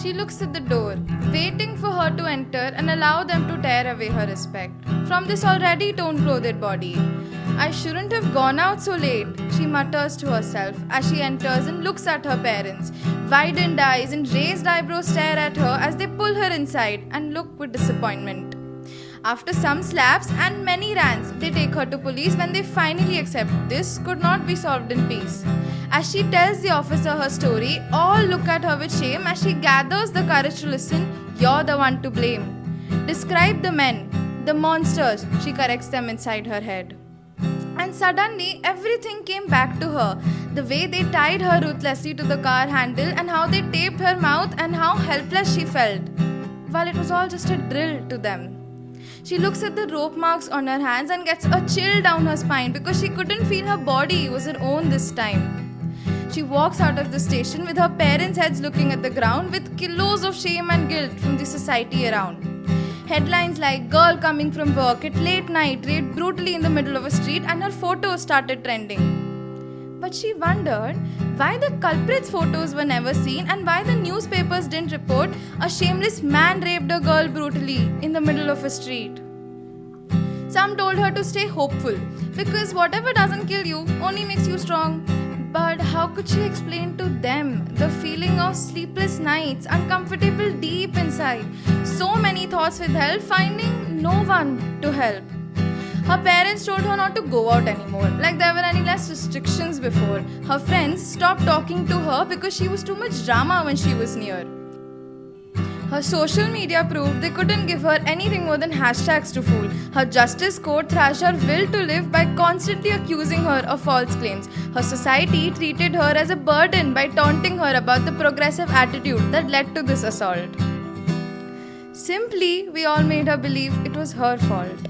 She looks at the door, waiting for her to enter and allow them to tear away her respect from this already torn-clothed body. I shouldn't have gone out so late, she mutters to herself as she enters and looks at her parents. Widened eyes and raised eyebrows stare at her as they pull her inside and look with disappointment. After some slaps and many rants, they take her to police when they finally accept this could not be solved in peace. As she tells the officer her story, all look at her with shame as she gathers the courage to listen. You're the one to blame. Describe the men, the monsters, she corrects them inside her head. And suddenly, everything came back to her. The way they tied her ruthlessly to the car handle and how they taped her mouth and how helpless she felt. While it was all just a drill to them. She looks at the rope marks on her hands and gets a chill down her spine because she couldn't feel her body was her own this time. She walks out of the station with her parents' heads looking at the ground with kilos of shame and guilt from the society around. Headlines like "Girl coming from work at late night raped brutally in the middle of a street" and her photos started trending. But she wondered why the culprit's photos were never seen and why the newspapers didn't report a shameless man raped a girl brutally in the middle of a street. Some told her to stay hopeful because whatever doesn't kill you only makes you strong. But how could she explain to them the feeling of sleepless nights, uncomfortable deep inside, so many thoughts withheld, finding no one to help? Her parents told her not to go out anymore, like there were any less restrictions before. Her friends stopped talking to her because she was too much drama when she was near. Her social media proved they couldn't give her anything more than hashtags to fool. Her justice court thrashed her will to live by constantly accusing her of false claims. Her society treated her as a burden by taunting her about the progressive attitude that led to this assault. Simply, we all made her believe it was her fault.